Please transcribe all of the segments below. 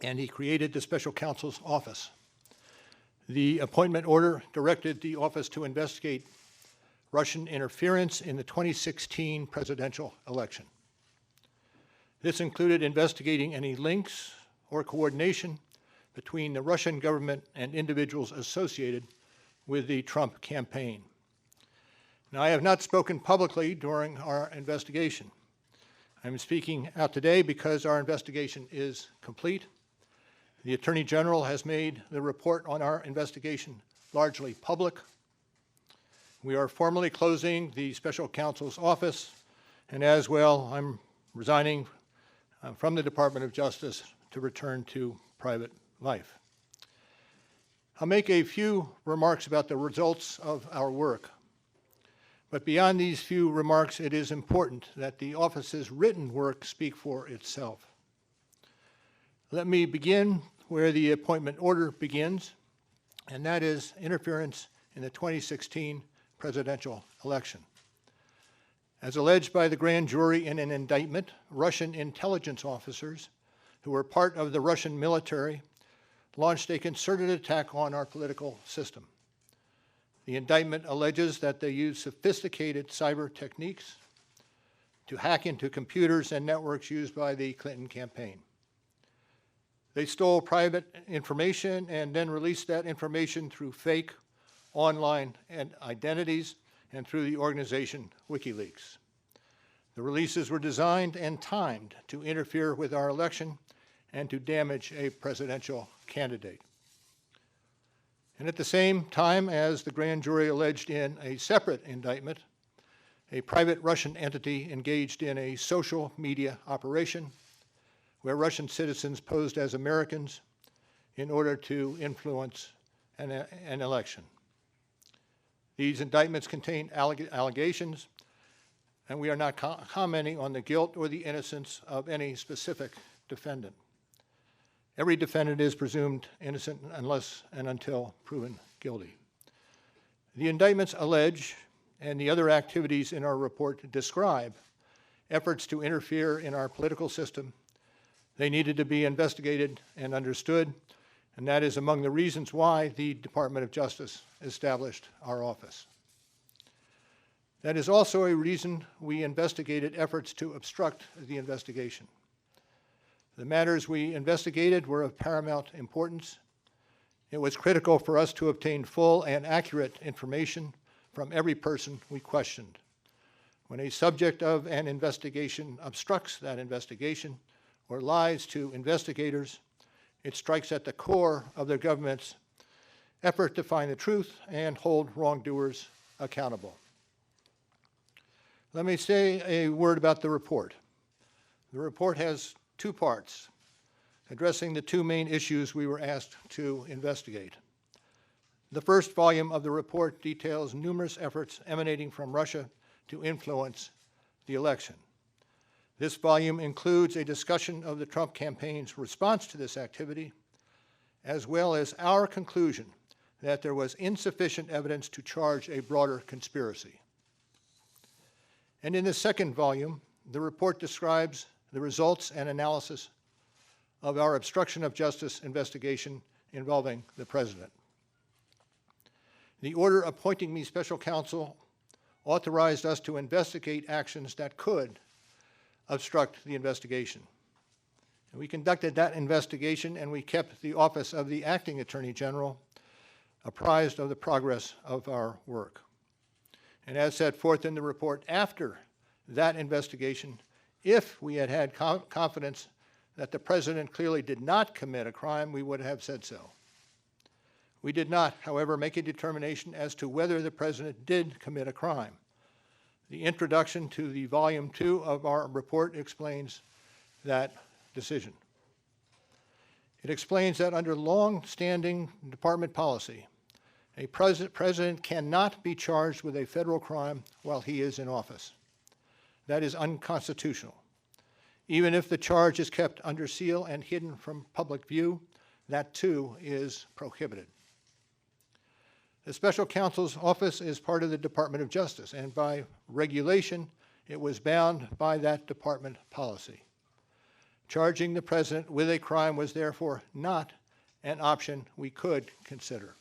and he created the special counsel's office. The appointment order directed the office to investigate Russian interference in the 2016 presidential election. This included investigating any links or coordination between the Russian government and individuals associated with the Trump campaign. Now, I have not spoken publicly during our investigation. I'm speaking out today because our investigation is complete. The Attorney General has made the report on our investigation largely public. We are formally closing the special counsel's office, and as well, I'm resigning from the Department of Justice to return to private life. I'll make a few remarks about the results of our work. But beyond these few remarks, it is important that the office's written work speak for itself. Let me begin where the appointment order begins, and that is interference in the 2016 presidential election. As alleged by the grand jury in an indictment, Russian intelligence officers who were part of the Russian military launched a concerted attack on our political system. The indictment alleges that they used sophisticated cyber techniques to hack into computers and networks used by the Clinton campaign. They stole private information and then released that information through fake online identities and through the organization WikiLeaks. The releases were designed and timed to interfere with our election and to damage a presidential candidate. And at the same time, as the grand jury alleged in a separate indictment, a private Russian entity engaged in a social media operation where Russian citizens posed as Americans in order to influence an election. These indictments contain allegations, and we are not commenting on the guilt or the innocence of any specific defendant. Every defendant is presumed innocent unless and until proven guilty. The indictments allege, and the other activities in our report describe, efforts to interfere in our political system. They needed to be investigated and understood, and that is among the reasons why the Department of Justice established our office. That is also a reason we investigated efforts to obstruct the investigation. The matters we investigated were of paramount importance. It was critical for us to obtain full and accurate information from every person we questioned. When a subject of an investigation obstructs that investigation or lies to investigators, it strikes at the core of the government's effort to find the truth and hold wrongdoers accountable. Let me say a word about the report. The report has two parts, addressing the two main issues we were asked to investigate. The first volume of the report details numerous efforts emanating from Russia to influence the election. This volume includes a discussion of the Trump campaign's response to this activity, as well as our conclusion that there was insufficient evidence to charge a broader conspiracy. And in the second volume, the report describes the results and analysis of our obstruction of justice investigation involving the president. The order appointing me special counsel authorized us to investigate actions that could obstruct the investigation. And we conducted that investigation, and we kept the office of the acting Attorney General apprised of the progress of our work. And as set forth in the report, after that investigation, if we had had confidence that the president clearly did not commit a crime, we would have said so. We did not, however, make a determination as to whether the president did commit a crime. The introduction to the Volume 2 of our report explains that decision. It explains that under long-standing department policy, a president cannot be charged with a federal crime while he is in office. That is unconstitutional. Even if the charge is kept under seal and hidden from public view, that too is prohibited. The special counsel's office is part of the Department of Justice, and by regulation, it was bound by that department policy. Charging the president with a crime was therefore not an option we could consider.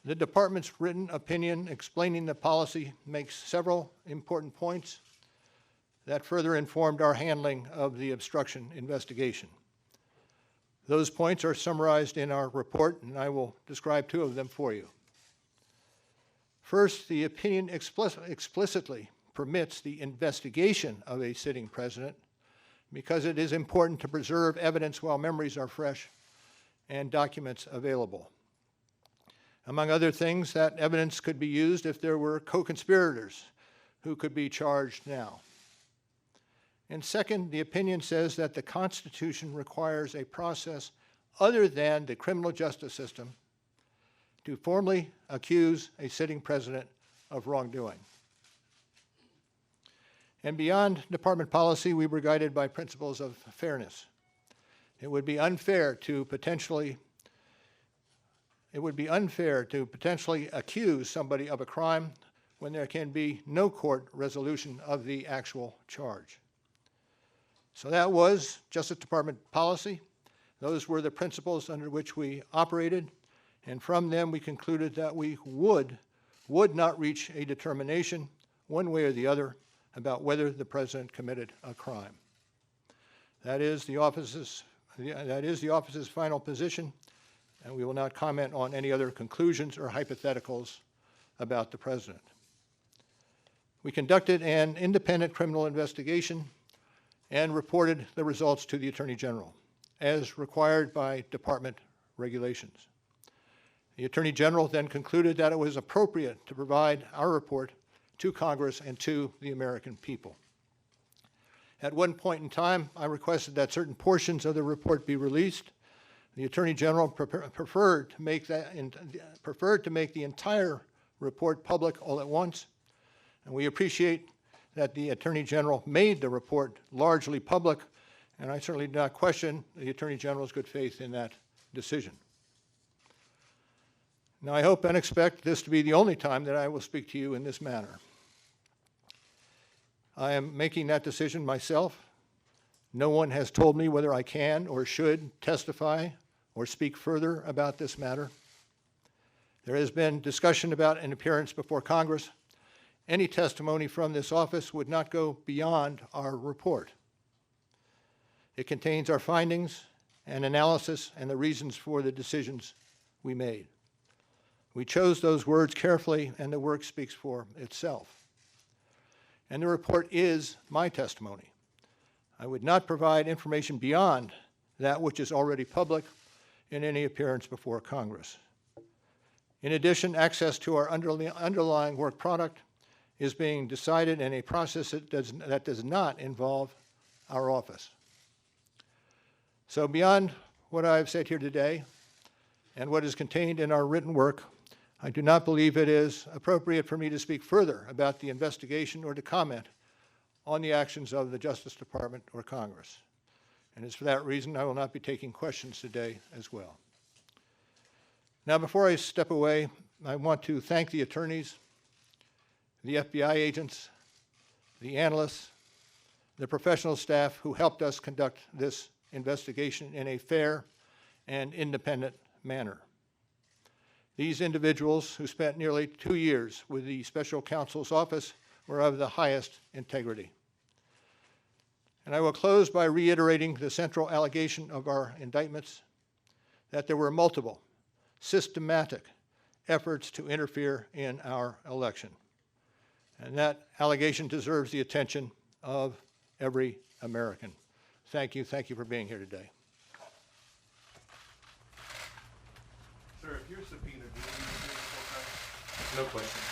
The department's written opinion explaining the policy makes several important points that further informed our handling of the obstruction investigation. Those points are summarized in our report, and I will describe two of them for you. First, the opinion explicitly permits the investigation of a sitting president because it is important to preserve evidence while memories are fresh and documents available. Among other things, that evidence could be used if there were co-conspirators who could be charged now. And second, the opinion says that the Constitution requires a process other than the criminal justice system to formally accuse a sitting president of wrongdoing. And beyond department policy, we were guided by principles of fairness. It would be unfair to potentially accuse somebody of a crime when there can be no court resolution of the actual charge. So that was Justice Department policy. Those were the principles under which we operated, and from them we concluded that we would not reach a determination one way or the other about whether the president committed a crime. That is the office's final position, and we will not comment on any other conclusions or hypotheticals about the president. We conducted an independent criminal investigation and reported the results to the Attorney General, as required by department regulations. The Attorney General then concluded that it was appropriate to provide our report to Congress and to the American people. At one point in time, I requested that certain portions of the report be released. The Attorney General preferred to make the entire report public all at once, and we appreciate that the Attorney General made the report largely public, and I certainly do not question the Attorney General's good faith in that decision. Now, I hope and expect this to be the only time that I will speak to you in this manner. I am making that decision myself. No one has told me whether I can or should testify or speak further about this matter. There has been discussion about an appearance before Congress. Any testimony from this office would not go beyond our report. It contains our findings and analysis and the reasons for the decisions we made. We chose those words carefully, and the work speaks for itself. And the report is my testimony. I would not provide information beyond that which is already public in any appearance before Congress. In addition, access to our underlying work product is being decided in a process that does not involve our office. So beyond what I've said here today and what is contained in our written work, I do not believe it is appropriate for me to speak further about the investigation or to comment on the actions of the Justice Department or Congress. And it's for that reason I will not be taking questions today as well. Now, before I step away, I want to thank the attorneys, the FBI agents, the analysts, the professional staff who helped us conduct this investigation in a fair and independent manner. These individuals, who spent nearly 2 years with the special counsel's office, were of the highest integrity. And I will close by reiterating the central allegation of our indictments, that there were multiple, systematic efforts to interfere in our election. And that allegation deserves the attention of every American. Thank you. Thank you for being here today. Sir, if you're subpoenaed, do you need to appear before Congress? No question.